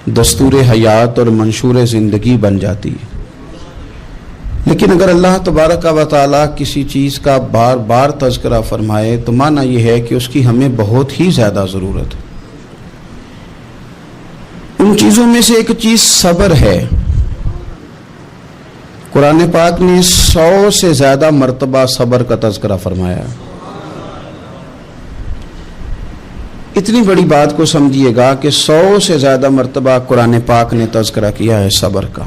دستور حیات اور منشور زندگی بن جاتی ہے۔ لیکن اگر اللہ تبارک و تعالیٰ کسی چیز کا بار بار تذکرہ فرمائے تو معنی یہ ہے کہ اس کی ہمیں بہت ہی زیادہ ضرورت ہے۔ ان چیزوں میں سے ایک چیز صبر ہے۔ قرآن پاک نے 100 سے زیادہ مرتبہ صبر کا تذکرہ فرمایا۔ اتنی بڑی بات کو سمجھیے گا کہ 100 سے زیادہ مرتبہ قرآن پاک نے تذکرہ کیا ہے صبر کا،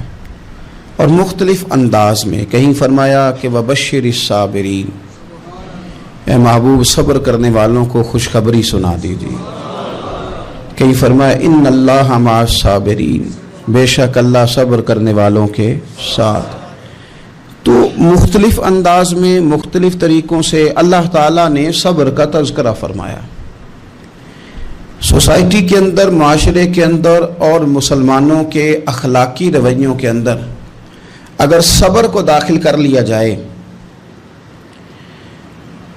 اور مختلف انداز میں۔ کہیں فرمایا کہ وَبَشِّرِ الصَّابِرِينَ، اے محبوب صبر کرنے والوں کو خوشخبری سنا دیجیے۔ کہیں فرمایا اِنَّ اللَّهَ مَعَ الصَّابِرِينَ، بے شک اللہ صبر کرنے والوں کے ساتھ۔ تو مختلف انداز میں مختلف طریقوں سے اللہ تعالیٰ نے صبر کا تذکرہ فرمایا۔ سوسائٹی کے اندر، معاشرے کے اندر اور مسلمانوں کے اخلاقی رویوں کے اندر اگر صبر کو داخل کر لیا جائے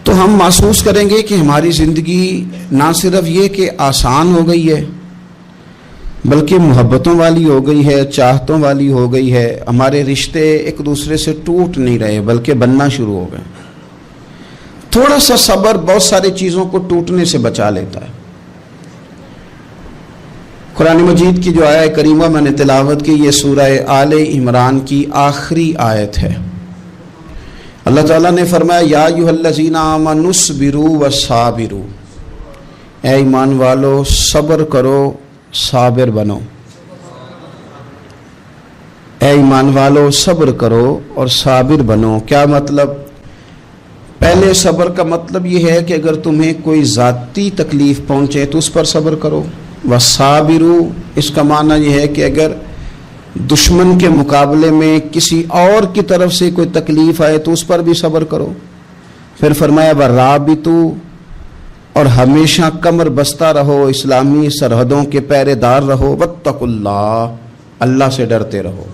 تو ہم محسوس کریں گے کہ ہماری زندگی نہ صرف یہ کہ آسان ہو گئی ہے بلکہ محبتوں والی ہو گئی ہے، چاہتوں والی ہو گئی ہے۔ ہمارے رشتے ایک دوسرے سے ٹوٹ نہیں رہے بلکہ بننا شروع ہو گئے۔ تھوڑا سا صبر بہت ساری چیزوں کو ٹوٹنے سے بچا لیتا ہے۔ قرآن مجید کی جو آیت کریمہ میں نے تلاوت کی، یہ سورہ آل عمران کی آخری آیت ہے۔ اللہ تعالیٰ نے فرمایا یا ایھا الذین آمنوا اصبروا وصابروا، اے ایمان والو صبر کرو صابر بنو۔ اے ایمان والو صبر کرو اور صابر بنو۔ کیا مطلب؟ پہلے صبر کا مطلب یہ ہے کہ اگر تمہیں کوئی ذاتی تکلیف پہنچے تو اس پر صبر کرو۔ وصابروا، اس کا معنی یہ ہے کہ اگر دشمن کے مقابلے میں کسی اور کی طرف سے کوئی تکلیف آئے تو اس پر بھی صبر کرو۔ پھر فرمایا ورابطوا، اور ہمیشہ کمر بستہ رہو، اسلامی سرحدوں کے پہرے دار رہو۔ واتقوا اللہ، اللہ سے ڈرتے رہو۔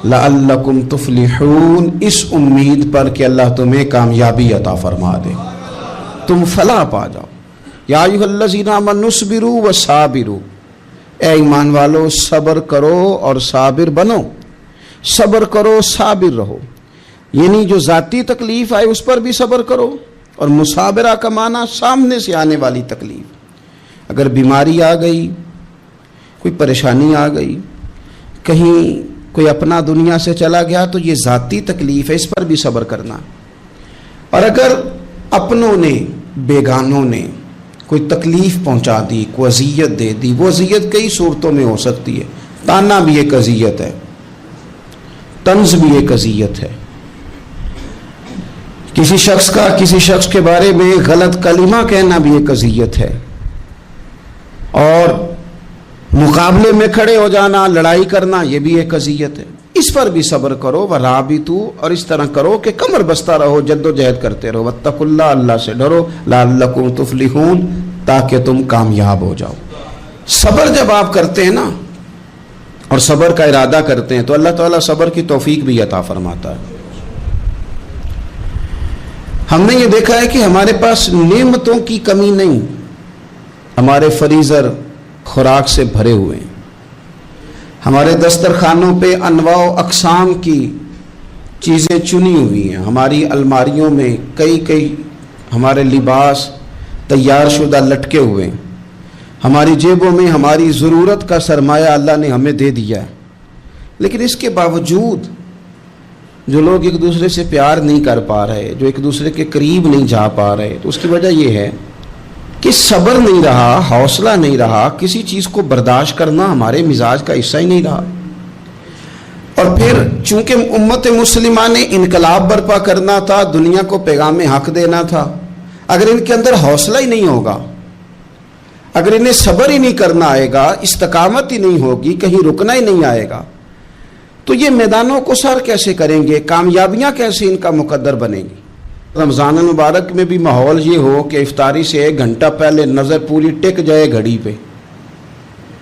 لعلکم تفلحون، اس امید پر کہ اللہ تمہیں کامیابی عطا فرما دے، تم فلاح پا جاؤ۔ یا ایھا الذین آمنوا اصبروا وصابروا، اے ایمان والو صبر کرو اور صابر بنو۔ صبر کرو صابر رہو، یعنی جو ذاتی تکلیف آئے اس پر بھی صبر کرو۔ اور مصابرہ کا معنی سامنے سے آنے والی تکلیف، اگر بیماری آ گئی، کوئی پریشانی آ گئی، کہیں کوئی اپنا دنیا سے چلا گیا تو یہ ذاتی تکلیف ہے، اس پر بھی صبر کرنا۔ اور اگر اپنوں نے، بیگانوں نے کوئی تکلیف پہنچا دی، کوئی اذیت دے دی، وہ اذیت کئی صورتوں میں ہو سکتی ہے۔ تانا بھی ایک اذیت ہے، طنز بھی ایک اذیت ہے، کسی شخص کے بارے میں غلط کلمہ کہنا بھی ایک اذیت ہے، اور مقابلے میں کھڑے ہو جانا، لڑائی کرنا، یہ بھی ایک اذیت ہے۔ اس پر بھی صبر کرو۔ ورابطوا، اور اس طرح کرو کہ کمر بستہ رہو، جد و جہد کرتے رہو۔ واتقوا اللہ، اللہ سے ڈرو۔ لعلکم تفلحون، تاکہ تم کامیاب ہو جاؤ۔ صبر جب آپ کرتے ہیں نا اور صبر کا ارادہ کرتے ہیں تو اللہ تعالیٰ صبر کی توفیق بھی عطا فرماتا ہے۔ ہم نے یہ دیکھا ہے کہ ہمارے پاس نعمتوں کی کمی نہیں، ہمارے فریزر خوراک سے بھرے ہوئے ہیں، ہمارے دسترخوانوں پہ انواع و اقسام کی چیزیں چنی ہوئی ہیں، ہماری الماریوں میں کئی ہمارے لباس تیار شدہ لٹکے ہوئے ہیں، ہماری جیبوں میں ہماری ضرورت کا سرمایہ اللہ نے ہمیں دے دیا ہے۔ لیکن اس کے باوجود جو لوگ ایک دوسرے سے پیار نہیں کر پا رہے، جو ایک دوسرے کے قریب نہیں جا پا رہے، تو اس کی وجہ یہ ہے کہ صبر نہیں رہا، حوصلہ نہیں رہا، کسی چیز کو برداشت کرنا ہمارے مزاج کا حصہ ہی نہیں رہا۔ اور پھر چونکہ امت مسلمہ نے انقلاب برپا کرنا تھا، دنیا کو پیغام حق دینا تھا، اگر ان کے اندر حوصلہ ہی نہیں ہوگا، اگر انہیں صبر ہی نہیں کرنا آئے گا، استقامت ہی نہیں ہوگی، کہیں رکنا ہی نہیں آئے گا، تو یہ میدانوں کو سر کیسے کریں گے؟ کامیابیاں کیسے ان کا مقدر بنیں گی؟ رمضان المبارک میں بھی ماحول یہ ہو کہ افطاری سے 1 گھنٹہ پہلے نظر پوری ٹک جائے گھڑی پہ،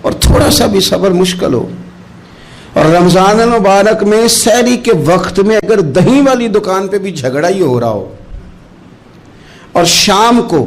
اور تھوڑا سا بھی صبر مشکل ہو۔ اور رمضان المبارک میں سحری کے وقت میں اگر دہی والی دکان پہ بھی جھگڑا ہی ہو رہا ہو، اور شام کو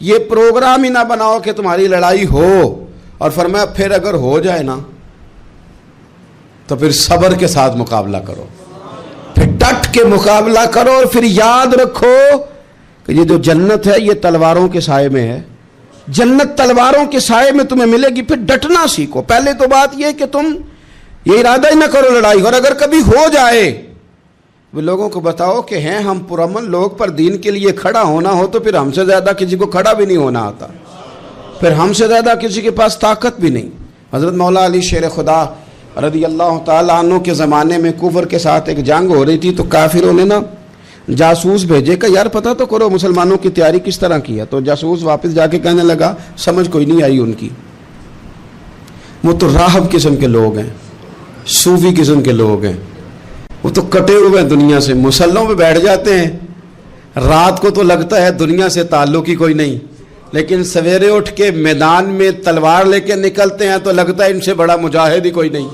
یہ پروگرام ہی نہ بناؤ کہ تمہاری لڑائی ہو، اور فرمایا پھر اگر ہو جائے نا تو پھر صبر کے ساتھ مقابلہ کرو، پھر ڈٹ کے مقابلہ کرو، اور پھر یاد رکھو کہ یہ جو جنت ہے یہ تلواروں کے سائے میں ہے، جنت تلواروں کے سائے میں تمہیں ملے گی۔ پھر ڈٹنا سیکھو۔ پہلے تو بات یہ کہ تم یہ ارادہ ہی نہ کرو لڑائی، اور اگر کبھی ہو جائے وہ لوگوں کو بتاؤ کہ ہیں ہم پرامن لوگ، پر دین کے لیے کھڑا ہونا ہو تو پھر ہم سے زیادہ کسی کو کھڑا بھی نہیں ہونا آتا، پھر ہم سے زیادہ کسی کے پاس طاقت بھی نہیں۔ حضرت مولا علی شیر خدا رضی اللہ تعالیٰ عنہ کے زمانے میں کفر کے ساتھ ایک جنگ ہو رہی تھی، تو کافروں نے نا جاسوس بھیجے کہ یار پتہ تو کرو مسلمانوں کی تیاری کس طرح کی ہے۔ تو جاسوس واپس جا کے کہنے لگا سمجھ کوئی نہیں آئی ان کی، وہ تو راہب قسم کے لوگ ہیں، صوفی قسم کے لوگ ہیں، وہ تو کٹے ہوئے ہیں دنیا سے، مسلوں پہ بیٹھ جاتے ہیں، رات کو تو لگتا ہے دنیا سے تعلق ہی کوئی نہیں، لیکن سویرے اٹھ کے میدان میں تلوار لے کے نکلتے ہیں تو لگتا ہے ان سے بڑا مجاہد ہی کوئی نہیں۔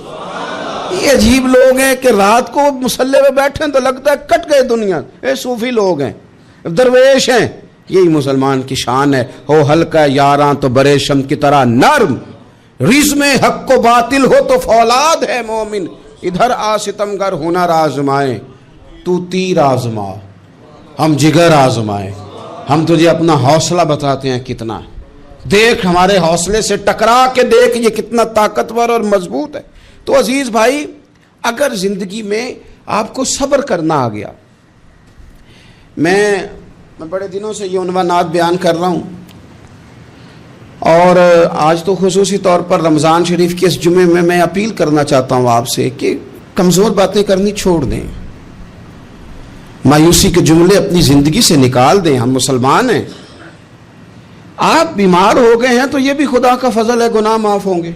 یہ عجیب لوگ ہیں کہ رات کو مسلح پہ بیٹھے ہیں تو لگتا ہے کٹ گئے دنیا، یہ صوفی لوگ ہیں، درویش ہیں۔ یہی مسلمان کی شان ہے، ہو ہلکا یاراں تو برے شم کی طرح نرم، رزم حق و باطل ہو تو فولاد ہے مومن، ادھر آ ستمگر ہنر آزمائے تو تیر آزما، ہم جگر آزمائے، ہم تجھے اپنا حوصلہ بتاتے ہیں کتنا، دیکھ ہمارے حوصلے سے ٹکرا کے دیکھ یہ کتنا طاقتور اور مضبوط ہے۔ تو عزیز بھائی، اگر زندگی میں آپ کو صبر کرنا آ گیا، میں بڑے دنوں سے یہ عنوانات بیان کر رہا ہوں، اور آج تو خصوصی طور پر رمضان شریف کے اس جمعے میں اپیل کرنا چاہتا ہوں آپ سے کہ کمزور باتیں کرنی چھوڑ دیں، مایوسی کے جملے اپنی زندگی سے نکال دیں۔ ہم مسلمان ہیں، آپ بیمار ہو گئے ہیں تو یہ بھی خدا کا فضل ہے، گناہ معاف ہوں گے۔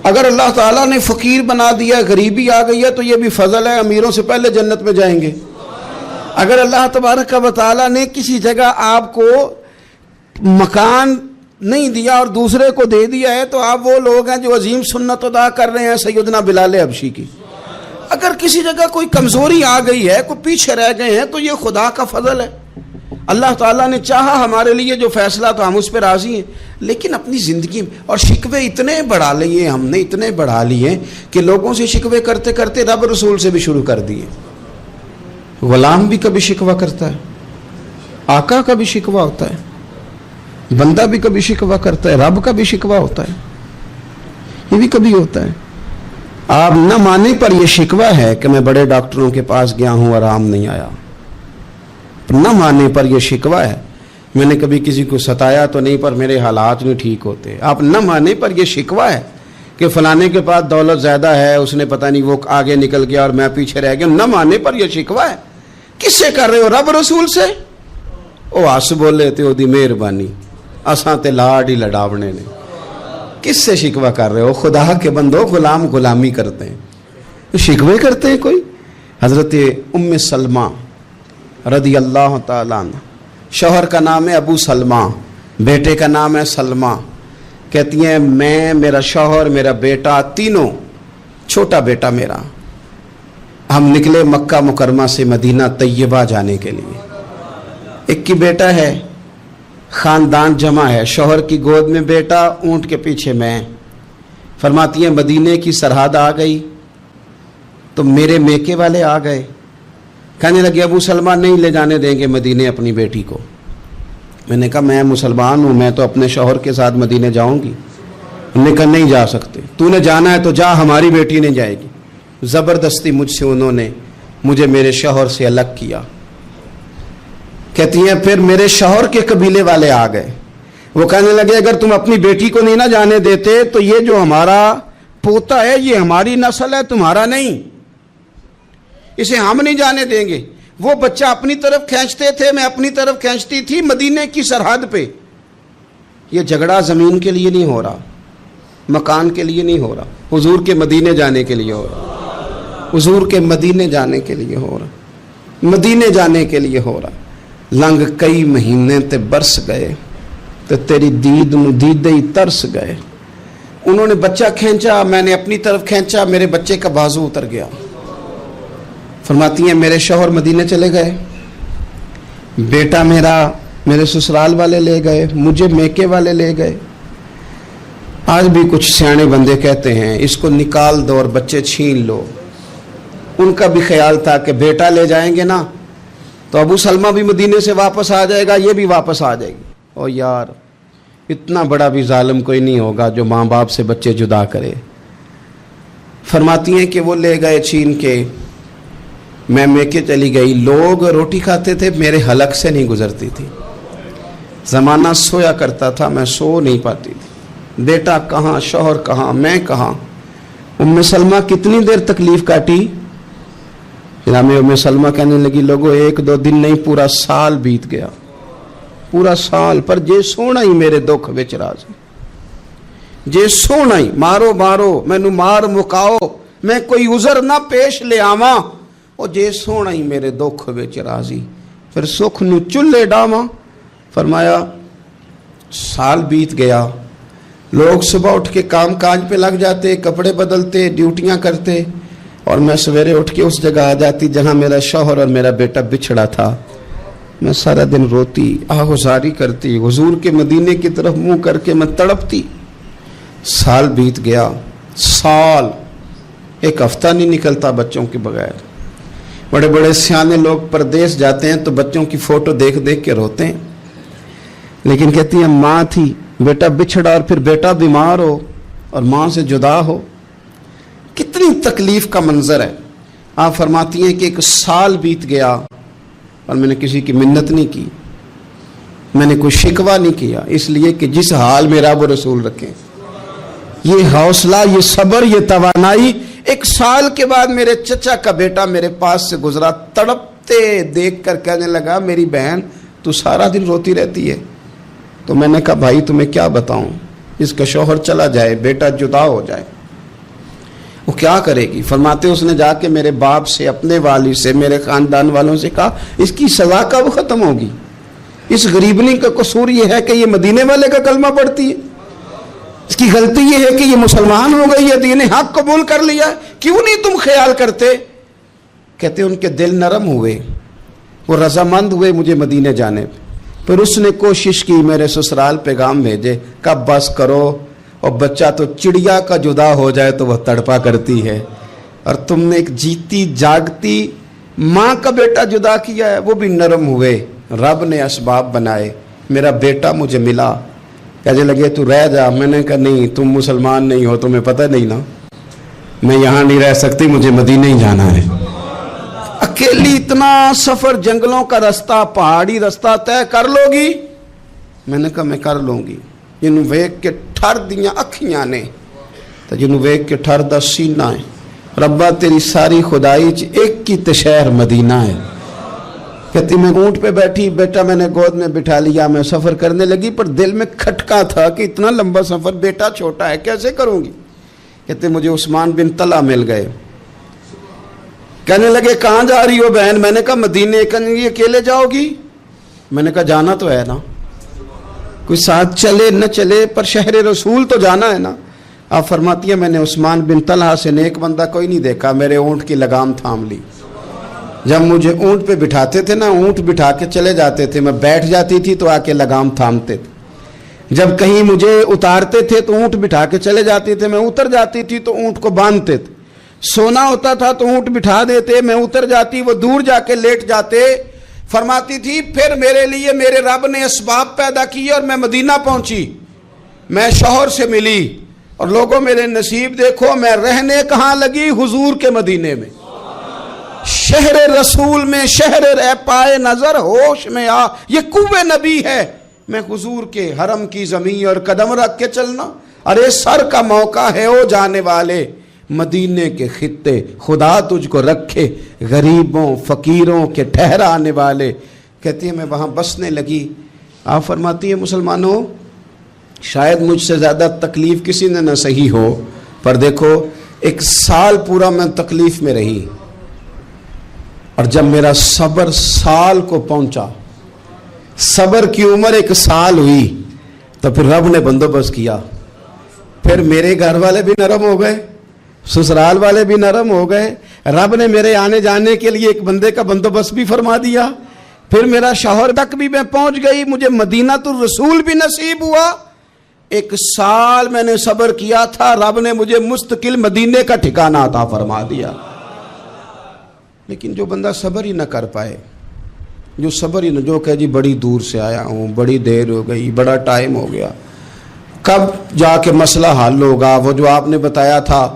اگر اللہ تعالیٰ نے فقیر بنا دیا، غریبی آ گئی ہے تو یہ بھی فضل ہے، امیروں سے پہلے جنت میں جائیں گے۔ اگر اللہ تبارک و تعالیٰ نے کسی جگہ آپ کو مکان نہیں دیا اور دوسرے کو دے دیا ہے تو آپ وہ لوگ ہیں جو عظیم سنت ادا کر رہے ہیں سیدنا بلال حبشی کی۔ اگر کسی جگہ کوئی کمزوری آ گئی ہے، کوئی پیچھے رہ گئے ہیں تو یہ خدا کا فضل ہے۔ اللہ تعالیٰ نے چاہا ہمارے لیے جو فیصلہ تو ہم اس پہ راضی ہیں، لیکن اپنی زندگی میں اور شکوے اتنے بڑھا لیے ہم نے، اتنے بڑھا لیے کہ لوگوں سے شکوے کرتے کرتے رب رسول سے بھی شروع کر دیے۔ غلام بھی کبھی شکوہ کرتا ہے، آقا کا بھی شکوہ ہوتا ہے، بندہ بھی کبھی شکوہ کرتا ہے، رب کا بھی شکوہ ہوتا ہے، یہ بھی کبھی ہوتا ہے۔ آپ نہ مانے پر یہ شکوہ ہے کہ میں بڑے ڈاکٹروں کے پاس گیا ہوں آرام نہیں آیا، نہ مانے پر یہ شکوہ ہے میں نے کبھی کسی کو ستایا تو نہیں پر میرے حالات نہیں ٹھیک ہوتے۔ آپ نہ مانے پر یہ شکوہ ہے کہ فلانے کے پاس دولت زیادہ ہے، اس نے پتہ نہیں وہ آگے نکل گیا اور میں پیچھے رہ گیا، نہ مانے پر یہ شکوہ ہے۔ کس سے کر رہے ہو؟ رب رسول سے؟ او آس بولے تے او دی مہربانی اساں تے لاڈ ہی لڑاونے نے۔ کس سے شکوہ کر رہے ہو؟ خدا کے بندو، غلام غلامی کرتے ہیں، شکوے کرتے ہیں کوئی؟ حضرت ام سلمہ رضی اللہ تعالیٰ عنہ، شوہر کا نام ہے ابو سلمہ، بیٹے کا نام ہے سلمہ، کہتی ہیں میں، میرا شوہر، میرا بیٹا، تینوں، چھوٹا بیٹا میرا، ہم نکلے مکہ مکرمہ سے مدینہ طیبہ جانے کے لیے۔ ایک کی بیٹا ہے، خاندان جمع ہے، شوہر کی گود میں بیٹا، اونٹ کے پیچھے میں۔ فرماتی ہیں مدینے کی سرحد آ گئی تو میرے میکے والے آ گئے، کہنے لگے ابو سلمہ نہیں لے جانے دیں گے مدینے اپنی بیٹی کو۔ میں نے کہا میں مسلمان ہوں، میں تو اپنے شوہر کے ساتھ مدینے جاؤں گی۔ انہوں نے کہا نہیں جا سکتے، تو نے جانا ہے تو جا، ہماری بیٹی نہیں جائے گی۔ زبردستی مجھ سے انہوں نے مجھے میرے شوہر سے الگ کیا۔ کہتی ہیں پھر میرے شوہر کے قبیلے والے آ گئے، وہ کہنے لگے اگر تم اپنی بیٹی کو نہیں نہ جانے دیتے تو یہ جو ہمارا پوتا ہے یہ ہماری نسل ہے، تمہارا نہیں، اسے ہم نہیں جانے دیں گے۔ وہ بچہ اپنی طرف کھینچتے تھے، میں اپنی طرف کھینچتی تھی، مدینے کی سرحد پہ۔ یہ جھگڑا زمین کے لیے نہیں ہو رہا، مکان کے لیے نہیں ہو رہا، حضور کے مدینے جانے کے لیے ہو رہا، حضور کے مدینے جانے کے لیے ہو رہا، مدینے جانے کے لیے ہو رہا۔ لنگ کئی مہینے تے برس گئے تے تیری دید نو دیدے ہی ترس گئے۔ انہوں نے بچہ کھینچا، میں نے اپنی طرف کھینچا، میرے بچے کا بازو اتر گیا۔ فرماتی ہیں میرے شوہر مدینے چلے گئے، بیٹا میرا میرے سسرال والے لے گئے, مجھے میکے والے لے گئے. آج بھی کچھ سیانے بندے کہتے ہیں اس کو نکال دو اور بچے چھین لو. ان کا بھی خیال تھا کہ بیٹا لے جائیں گے نا تو ابو سلمہ بھی مدینے سے واپس آ جائے گا, یہ بھی واپس آ جائے گی. او یار, اتنا بڑا بھی ظالم کوئی نہیں ہوگا جو ماں باپ سے بچے جدا کرے. فرماتی ہیں کہ وہ لے گئے چھین کے, میں میکے چلی گئی. لوگ روٹی کھاتے تھے, میرے حلق سے نہیں گزرتی تھی. زمانہ سویا کرتا تھا, میں سو نہیں پاتی تھی. بیٹا کہاں, شوہر کہاں, میں کہاں. ام سلمہ کتنی دیر تکلیف کاٹی. جناب ام سلمہ کہنے لگی لوگو 1-2 دن نہیں, پورا سال بیت گیا, پورا سال. پر جے سونا ہی میرے دکھ وچ راضی, جے سونا ہی مارو مارو مینو مار مکاؤ, میں کوئی عذر نہ پیش لے آواں, او جے سونا ہی میرے دکھ وچ راضی, پھر سکھ نو چلے ڈاواں. فرمایا سال بیت گیا. لوگ صبح اٹھ کے کام کاج پہ لگ جاتے, کپڑے بدلتے, ڈیوٹیاں کرتے, اور میں سویرے اٹھ کے اس جگہ آ جاتی جہاں میرا شوہر اور میرا بیٹا بچھڑا تھا. میں سارا دن روتی, آہوزاری کرتی, حضور کے مدینے کی طرف منہ کر کے میں تڑپتی. سال بیت گیا, سال, ایک ہفتہ نہیں نکلتا بچوں کے بغیر. بڑے بڑے سیانے لوگ پردیس جاتے ہیں تو بچوں کی فوٹو دیکھ دیکھ کے روتے ہیں, لیکن کہتی ہیں ماں تھی, بیٹا بچھڑا اور پھر بیٹا بیمار ہو اور ماں سے جدا ہو, کتنی تکلیف کا منظر ہے. آپ فرماتی ہیں کہ 1 سال بیت گیا اور میں نے کسی کی منت نہیں کی, میں نے کوئی شکوہ نہیں کیا, اس لیے کہ جس حال میں رب و رسول رکھیں. یہ حوصلہ, یہ صبر, یہ توانائی. 1 سال کے بعد میرے چچا کا بیٹا میرے پاس سے گزرا, تڑپتے دیکھ کر کہنے لگا میری بہن تو سارا دن روتی رہتی ہے. تو میں نے کہا بھائی تمہیں کیا بتاؤں, اس کا شوہر چلا جائے, بیٹا جدا ہو جائے, وہ کیا کرے گی. فرماتے اس نے جا کے میرے باپ سے, اپنے والد سے, میرے خاندان والوں سے کہا اس کی سزا کب ختم ہوگی. اس غریبنی کا قصور یہ ہے کہ یہ مدینے والے کا کلمہ پڑھتی ہے, اس کی غلطی یہ ہے کہ یہ مسلمان ہو گئی ہے, دین حق قبول کر لیا, کیوں نہیں تم خیال کرتے. کہتے ان کے دل نرم ہوئے, وہ رضامند ہوئے مجھے مدینے جانے پہ. پھر اس نے کوشش کی میرے سسرال پیغام بھیجے, کب بس کرو, اور بچہ تو چڑیا کا جدا ہو جائے تو وہ تڑپا کرتی ہے, اور تم نے ایک جیتی جاگتی ماں کا بیٹا جدا کیا ہے. وہ بھی نرم ہوئے, رب نے اسباب بنائے, میرا بیٹا مجھے ملا. کہنے لگے تو رہ جا. میں نے کہا نہیں, تم مسلمان نہیں ہو, تمہیں پتہ نہیں نا, میں یہاں نہیں رہ سکتی, مجھے مدینے ہی جانا ہے. اکیلی اتنا سفر, جنگلوں کا رستہ, پہاڑی رستہ طے کر لو گی. میں نے کہا میں کر لوں گی. جنوں ویک کے ٹھر دیاں اکھیاں نے تو جنوں ویک کے ٹھر دا سینہ ہے. ربا تیری ساری خدائی ایک کی تشہر مدینہ ہے. کہتی میں اونٹ پہ بیٹھی, بیٹا میں نے گود میں بٹھا لیا, میں سفر کرنے لگی, پر دل میں کھٹکا تھا کہ اتنا لمبا سفر, بیٹا چھوٹا ہے, کیسے کروں گی. کہتے مجھے عثمان بن طلحہ مل گئے. کہنے لگے کہاں جا رہی ہو بہن. میں نے کہا مدینے. کہنے لگے اکیلے جاؤ گی. میں نے کہا جانا تو ہے نا, کوئی ساتھ چلے نہ چلے پر شہر رسول تو جانا ہے نا. آپ فرماتی ہیں میں نے عثمان بن طلحہ سے نیک بندہ کوئی نہیں دیکھا, میرے اونٹ کی لگام تھام لی. جب مجھے اونٹ پہ بٹھاتے تھے نا, اونٹ بٹھا کے چلے جاتے تھے, میں بیٹھ جاتی تھی تو آ کے لگام تھامتے تھے. جب کہیں مجھے اتارتے تھے تو اونٹ بٹھا کے چلے جاتے تھے, میں اتر جاتی تھی تو اونٹ کو باندھتے تھے. سونا ہوتا تھا تو اونٹ بٹھا دیتے, میں اتر جاتی, وہ دور جا کے لیٹ جاتے. فرماتی تھی پھر میرے لیے میرے رب نے اسباب پیدا کیے اور میں مدینہ پہنچی. میں شوہر سے ملی اور لوگوں میرے نصیب دیکھو, میں رہنے کہاں لگی, حضور کے مدینے میں, شہر رسول میں, شہر اے پائے نظر ہوش میں آ, یہ کوہ نبی ہے. میں حضور کے حرم کی زمین اور قدم رکھ کے چلنا, ارے سر کا موقع ہے او جانے والے, مدینے کے خطے خدا تجھ کو رکھے, غریبوں فقیروں کے ٹھہرانے والے. کہتی ہے میں وہاں بسنے لگی. آپ فرماتی ہیں مسلمانوں شاید مجھ سے زیادہ تکلیف کسی نے نہ سہی ہو, پر دیکھو 1 سال پورا میں تکلیف میں رہی, اور جب میرا صبر سال کو پہنچا, صبر کی عمر 1 سال ہوئی, تو پھر رب نے بندوبست کیا. پھر میرے گھر والے بھی نرم ہو گئے, سسرال والے بھی نرم ہو گئے. رب نے میرے آنے جانے کے لیے ایک بندے کا بندوبست بھی فرما دیا. پھر میرا شوہر تک بھی میں پہنچ گئی, مجھے مدینہ الرسول بھی نصیب ہوا. 1 سال میں نے صبر کیا تھا, رب نے مجھے مستقل مدینے کا ٹھکانہ عطا فرما دیا. لیکن جو بندہ صبر ہی نہ کر پائے, جو صبر ہی نہ, جو کہ جی بڑی دور سے آیا ہوں, بڑی دیر ہو گئی, بڑا ٹائم ہو گیا, کب جا کے مسئلہ حل ہوگا, وہ جو آپ نے بتایا تھا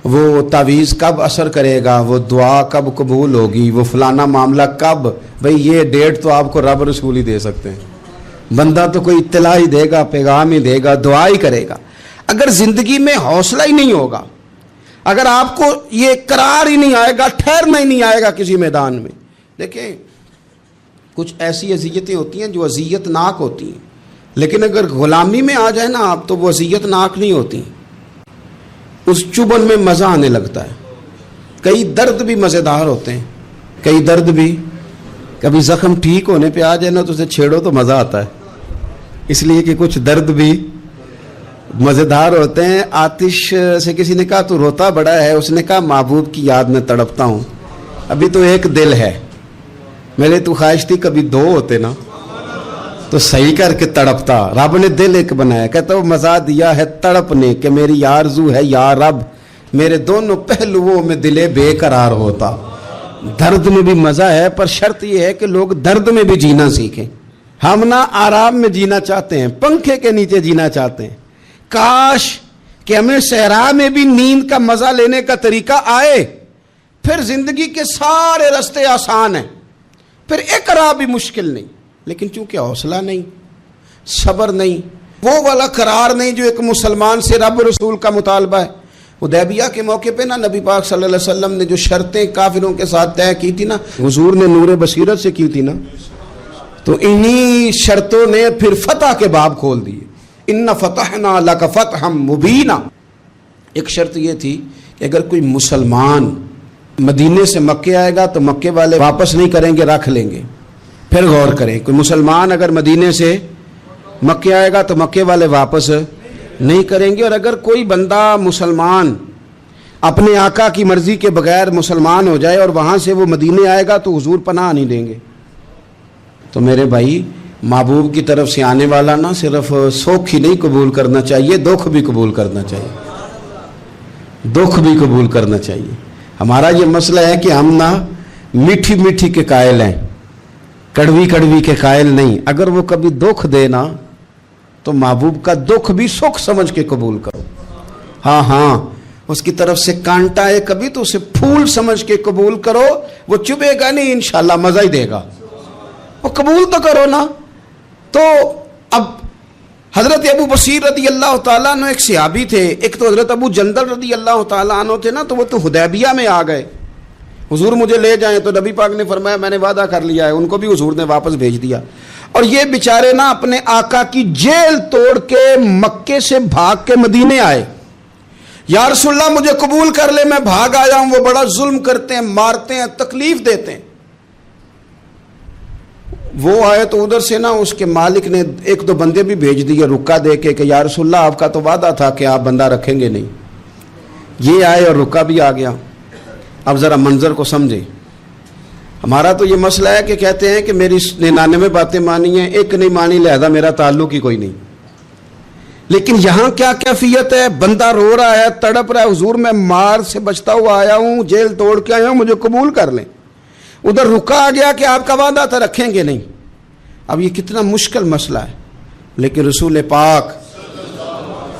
وہ تعویذ کب اثر کرے گا, وہ دعا کب قبول ہوگی, وہ فلانا معاملہ کب, بھئی یہ ڈیٹ تو آپ کو رب رسول ہی دے سکتے ہیں. بندہ تو کوئی اطلاع ہی دے گا, پیغام ہی دے گا, دعا ہی کرے گا. اگر زندگی میں حوصلہ ہی نہیں ہوگا, اگر آپ کو یہ قرار ہی نہیں آئے گا, ٹھہرنا ہی نہیں آئے گا کسی میدان میں. دیکھیں کچھ ایسی اذیتیں ہوتی ہیں جو اذیت ناک ہوتی ہیں, لیکن اگر غلامی میں آ جائے نا آپ تو وہ اذیت ناک نہیں ہوتی, اس چبھن میں مزہ آنے لگتا ہے. کئی درد بھی مزیدار ہوتے ہیں, کئی درد بھی, کبھی زخم ٹھیک ہونے پہ آ جائے نا تو اسے چھیڑو تو مزہ آتا ہے, اس لیے کہ کچھ درد بھی مزیدار ہوتے ہیں. آتش سے کسی نے کہا تو روتا بڑا ہے, اس نے کہا محبوب کی یاد میں تڑپتا ہوں, ابھی تو ایک دل ہے, میرے تو خواہش تھی کبھی 2 ہوتے نا تو صحیح کر کے تڑپتا. رب نے دل ایک بنایا, کہتا وہ مزہ دیا ہے تڑپ نے کہ میری آرزو ہے یا رب, میرے دونوں پہلوؤں میں دل بے قرار ہوتا. درد میں بھی مزہ ہے, پر شرط یہ ہے کہ لوگ درد میں بھی جینا سیکھیں. ہم نہ آرام میں جینا چاہتے ہیں, پنکھے کے نیچے جینا چاہتے ہیں. کاش کہ ہمیں صحرا میں بھی نیند کا مزہ لینے کا طریقہ آئے, پھر زندگی کے سارے راستے آسان ہیں, پھر اقرار بھی مشکل نہیں. لیکن چونکہ حوصلہ نہیں, صبر نہیں, وہ والا قرار نہیں جو ایک مسلمان سے رب رسول کا مطالبہ ہے. حدیبیہ کے موقع پہ نا نبی پاک صلی اللہ علیہ وسلم نے جو شرطیں کافروں کے ساتھ طے کی تھی نا, حضور نے نور بصیرت سے کی تھی نا, تو انہی شرطوں نے پھر فتح کے باب کھول دیے. ان فتحنا لک فتحا مبینا. ایک شرط یہ تھی کہ اگر کوئی مسلمان مدینے سے مکے آئے گا تو مکے والے واپس نہیں کریں گے, رکھ لیں گے. پھر غور کریں, کوئی مسلمان اگر مدینے سے مکے آئے گا تو مکے والے واپس نہیں کریں گے, اور اگر کوئی بندہ مسلمان اپنے آقا کی مرضی کے بغیر مسلمان ہو جائے اور وہاں سے وہ مدینے آئے گا تو حضور پناہ نہیں دیں گے. تو میرے بھائی, محبوب کی طرف سے آنے والا نہ صرف سوکھ ہی نہیں قبول کرنا چاہیے, دکھ بھی قبول کرنا چاہیے, دکھ بھی قبول کرنا چاہیے. ہمارا یہ مسئلہ ہے کہ ہم نہ میٹھی میٹھی کے قائل ہیں, کڑوی کڑوی کے قائل نہیں. اگر وہ کبھی دکھ دے نا تو محبوب کا دکھ بھی سکھ سمجھ کے قبول کرو. ہاں اس کی طرف سے کانٹا ہے کبھی تو اسے پھول سمجھ کے قبول کرو, وہ چبھے گا نہیں, انشاءاللہ مزہ ہی دے گا, وہ قبول تو کرو نا. تو اب حضرت ابو بصیر رضی اللہ تعالیٰ عنہ ایک صحابی تھے, ایک تو حضرت ابو جندل رضی اللہ تعالیٰ عنہ تھے نا, تو وہ تو حدیبیہ میں آ گئے, حضور مجھے لے جائیں, تو نبی پاک نے فرمایا میں نے وعدہ کر لیا ہے, ان کو بھی حضور نے واپس بھیج دیا. اور یہ بیچارے نا اپنے آقا کی جیل توڑ کے مکے سے بھاگ کے مدینے آئے. یا رسول اللہ مجھے قبول کر لے, میں بھاگ آیا ہوں, وہ بڑا ظلم کرتے ہیں, مارتے ہیں, تکلیف دیتے ہیں. وہ آئے تو ادھر سے نا اس کے مالک نے 1-2 بندے بھی بھیج دیے رکا دے کے کہ یا رسول اللہ آپ کا تو وعدہ تھا کہ آپ بندہ رکھیں گے نہیں. یہ آئے اور رکا بھی آ گیا. اب ذرا منظر کو سمجھیں. ہمارا تو یہ مسئلہ ہے کہ کہتے ہیں کہ میری 99 باتیں مانی ہیں, ایک نہیں مانی, لہذا میرا تعلق ہی کوئی نہیں. لیکن یہاں کیا کیفیت ہے, بندہ رو رہا ہے, تڑپ رہا ہے, حضور میں مار سے بچتا ہوا آیا ہوں, جیل توڑ کے آیا ہوں, مجھے قبول کر لیں. ادھر رکا آ گیا کہ آپ کا وعدہ تھا رکھیں گے نہیں. اب یہ کتنا مشکل مسئلہ ہے, لیکن رسول پاک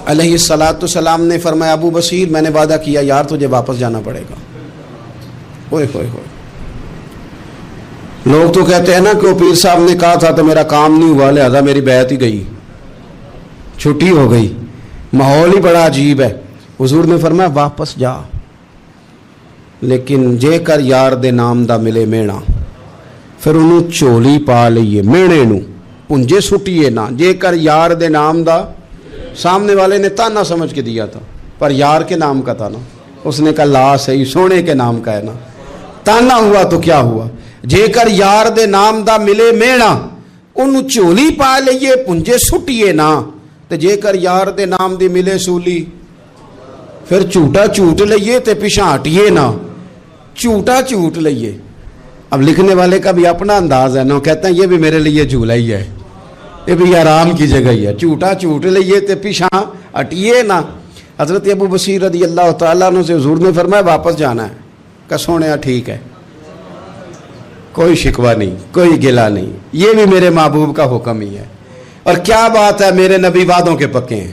علیہ السلام نے فرمایا ابو بصیر میں نے وعدہ کیا یار تجھے واپس جانا پڑے گا. ہوئے ہوئے ہوئے. لوگ تو کہتے ہیں نا کہ وہ پیر صاحب نے کہا تھا تو میرا کام نہیں ہوا, لہذا میری بیعت ہی گئی, چھٹی ہو گئی. ماحول ہی بڑا عجیب ہے. حضور نے فرمایا واپس جا, لیکن جے کر یار دے نام دا ملے مینا, پھر انہوں چولی پا لئیے مینے نو پنجے سٹیے نا. جے کر یار دے نام دا, سامنے والے نے تانا سمجھ کے دیا تھا پر یار کے نام کا تھا نا, اس نے کہا لا صحیح سونے کے نام کا ہے نا, تانا ہوا تو کیا ہوا. جے کر یار دے نام دا ملے مینا, انہوں چولی پا لئیے پنجے سٹیے نا. تے جے کر یار دے نام دی ملے سولی, پھر جھوٹا جھوٹ لئیے تے پیچھے ہٹیے نا, جھوٹا جھوٹ لئیے. اب لکھنے والے کا بھی اپنا انداز ہے نا، کہتے ہیں یہ بھی میرے لیے جھولا ہی ہے، یہ بھی آرام کی جگہ ہی ہے، جھوٹا جھوٹ لئیے تے پیچھا ہٹیے نا۔ حضرت ابو بصیر رضی اللہ تعالیٰ عنہ سے حضور نے فرمایا واپس جانا ہے، کہ سونے ٹھیک ہے، کوئی شکوہ نہیں، کوئی گلہ نہیں، یہ بھی میرے محبوب کا حکم ہی ہے۔ اور کیا بات ہے، میرے نبی وعدوں کے پکے ہیں،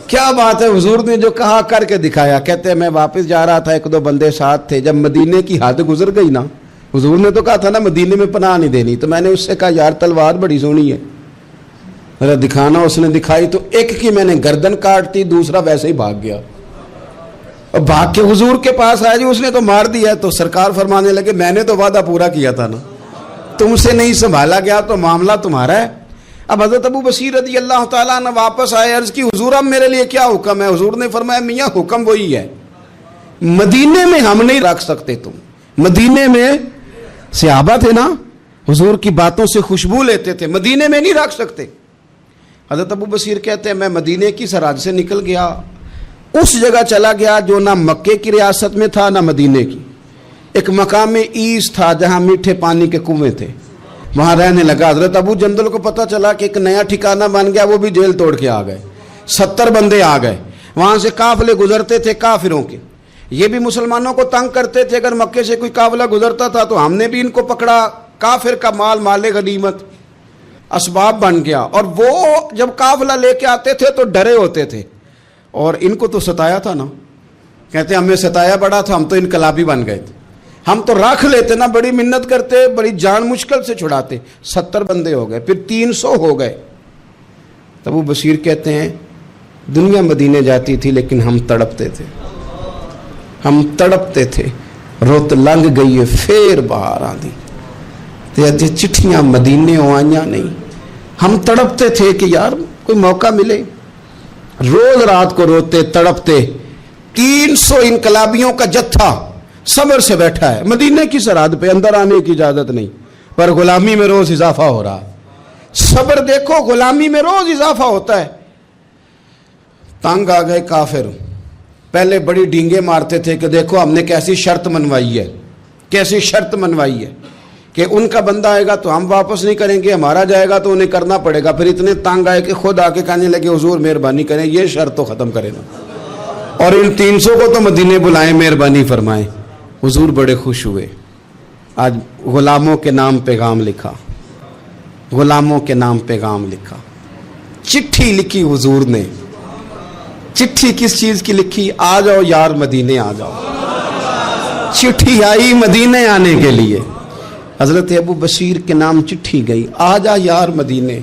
کیا بات ہے، حضور نے جو کہا کر کے دکھایا۔ کہتے ہیں میں واپس جا رہا تھا، ایک دو بندے ساتھ تھے، جب مدینے کی حد گزر گئی نا، حضور نے تو کہا تھا نا مدینے میں پناہ نہیں دینی، تو میں نے اس سے کہا یار تلوار بڑی سونی ہے، میرا دکھانا۔ اس نے دکھائی تو ایک کی میں نے گردن کاٹ دی، دوسرا ویسے ہی بھاگ گیا، اور بھاگ کے حضور کے پاس آیا، جی اس نے تو مار دیا۔ تو سرکار فرمانے لگے میں نے تو وعدہ پورا کیا تھا نا، تم سے نہیں سنبھالا گیا تو معاملہ تمہارا ہے۔ اب حضرت ابو بصیر رضی اللہ تعالیٰ عنہ واپس آئے، عرض کی حضور اب میرے لیے کیا حکم ہے؟ حضور نے فرمایا میاں حکم وہی ہے، مدینے میں ہم نہیں رکھ سکتے، تم مدینے میں صحابہ تھے نا، حضور کی باتوں سے خوشبو لیتے تھے، مدینے میں نہیں رکھ سکتے۔ حضرت ابو بصیر کہتے ہیں میں مدینے کی سرحد سے نکل گیا، اس جگہ چلا گیا جو نہ مکے کی ریاست میں تھا نہ مدینے کی، ایک مقام ایس تھا جہاں میٹھے پانی کے کنویں تھے، وہاں رہنے لگا۔ حضرت ابو جندل کو پتہ چلا کہ ایک نیا ٹھکانہ بن گیا، وہ بھی جیل توڑ کے آ گئے، 70 بندے آ گئے، وہاں سے قافلے گزرتے تھے کافروں کے، یہ بھی مسلمانوں کو تنگ کرتے تھے، اگر مکے سے کوئی قافلہ گزرتا تھا تو ہم نے بھی ان کو پکڑا، کافر کا مال مال غنیمت اسباب بن گیا۔ اور وہ جب قافلہ لے کے آتے تھے تو ڈرے ہوتے تھے، اور ان کو تو ستایا تھا نا، کہتے ہمیں ستایا بڑا تھا، ہم تو انقلابی بن گئے تھے، ہم تو رکھ لیتے نا، بڑی منت کرتے، بڑی جان مشکل سے چھڑاتے، 70 بندے ہو گئے، پھر 300 ہو گئے۔ تب وہ بصیر کہتے ہیں دنیا مدینے جاتی تھی لیکن ہم تڑپتے تھے، ہم تڑپتے تھے، روت لنگ گئی ہے پھر باہر آ دی، تے چٹھیاں مدینے آئیاں نہیں، ہم تڑپتے تھے کہ یار کوئی موقع ملے، روز رات کو روتے تڑپتے۔ 300 انقلابیوں کا جتھا صبر سے بیٹھا ہے مدینے کی سرحد پہ، اندر آنے کی اجازت نہیں، پر غلامی میں روز اضافہ ہو رہا ہے۔ صبر دیکھو، غلامی میں روز اضافہ ہوتا ہے۔ تنگ آ گئے کافر، پہلے بڑی ڈینگیں مارتے تھے کہ دیکھو ہم نے کیسی شرط منوائی ہے، کیسی شرط منوائی ہے کہ ان کا بندہ آئے گا تو ہم واپس نہیں کریں گے، ہمارا جائے گا تو انہیں کرنا پڑے گا۔ پھر اتنے تنگ آئے کہ خود آ کے کہنے لگے حضور مہربانی کریں، یہ شرط تو ختم کرے نا، اور ان 300 کو تو مدینے بلائیں، مہربانی فرمائیں۔ حضور بڑے خوش ہوئے، آج غلاموں کے نام پیغام لکھا، غلاموں کے نام پیغام لکھا، چٹھی لکھی حضور نے۔ چٹھی کس چیز کی لکھی؟ آ جاؤ یار مدینے آ جاؤ، چٹھی آئی مدینے آنے کے لیے، حضرت ابو بصیر کے نام چٹھی گئی، آ جا یار مدینے،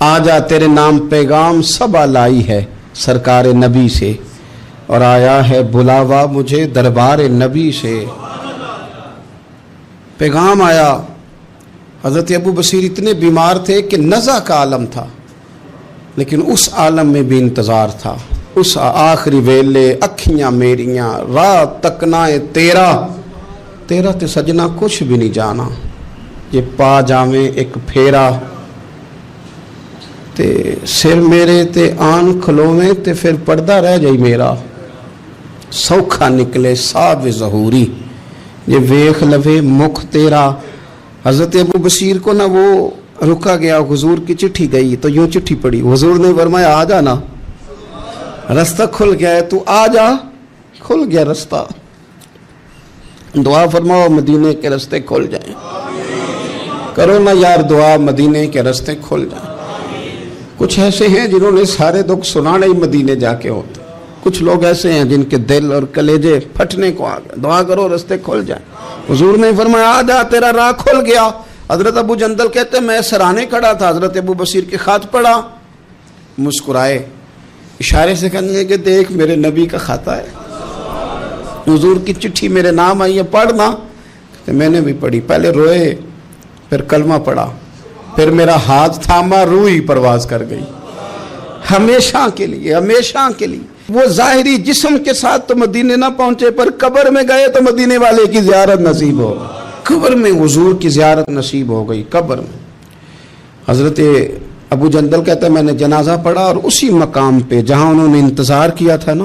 آ جا تیرے نام پیغام سب لائی ہے سرکار نبی سے، اور آیا ہے بلاوا مجھے دربار نبی سے۔ پیغام آیا۔ حضرت ابو بصیر اتنے بیمار تھے کہ نزع کا عالم تھا، لیکن اس عالم میں بھی انتظار تھا۔ اس آخری ویلے اکھیاں میریاں رات تکنائے تیرا تے سجنا کچھ بھی نہیں جانا، یہ پا جاویں ایک پھیرا، تے سر میرے تے آن کھلویں تے پھر پردہ رہ جائی میرا، سوکھا نکلے صاحب ظہوری، یہ ویخ لوے مکھ تیرا۔ حضرت ابو بصیر کو نہ وہ رکا گیا، حضور کی چٹھی گئی تو یوں چٹھی پڑی، حضور نے فرمایا آ جا نا، رستہ کھل گیا ہے، تو آ جا، کھل گیا رستہ۔ دعا فرماؤ مدینے کے رستے کھل جائیں، کرو نا یار دعا مدینے کے رستے کھل جائیں۔ کچھ ایسے ہیں جنہوں نے سارے دکھ سنانے ہی مدینے جا کے ہوتے، کچھ لوگ ایسے ہیں جن کے دل اور کلیجے پھٹنے کو آ گئے، دعا کرو رستے کھل جائیں۔ حضور نے فرمایا آ جا تیرا راہ کھل گیا۔ حضرت ابو جندل کہتے ہیں میں سرانے کھڑا تھا، حضرت ابو بصیر کے خط پڑھا، مسکرائے، اشارے سے کہنے لگے کہ دیکھ میرے نبی کا خط ہے، حضور کی چٹھی میرے نام آئی ہے، پڑھنا۔ میں نے بھی پڑھی، پہلے روئے، پھر کلمہ پڑھا، پھر میرا ہاتھ تھاما، روح ہی پرواز کر گئی، ہمیشہ کے لیے، ہمیشہ کے لیے۔ وہ ظاہری جسم کے ساتھ تو مدینے نہ پہنچے، پر قبر میں گئے تو مدینے والے کی زیارت نصیب ہو، قبر میں حضور کی زیارت نصیب ہو گئی، قبر میں۔ حضرت ابو جندل کہتا ہے میں نے جنازہ پڑھا، اور اسی مقام پہ جہاں انہوں نے انتظار کیا تھا نا،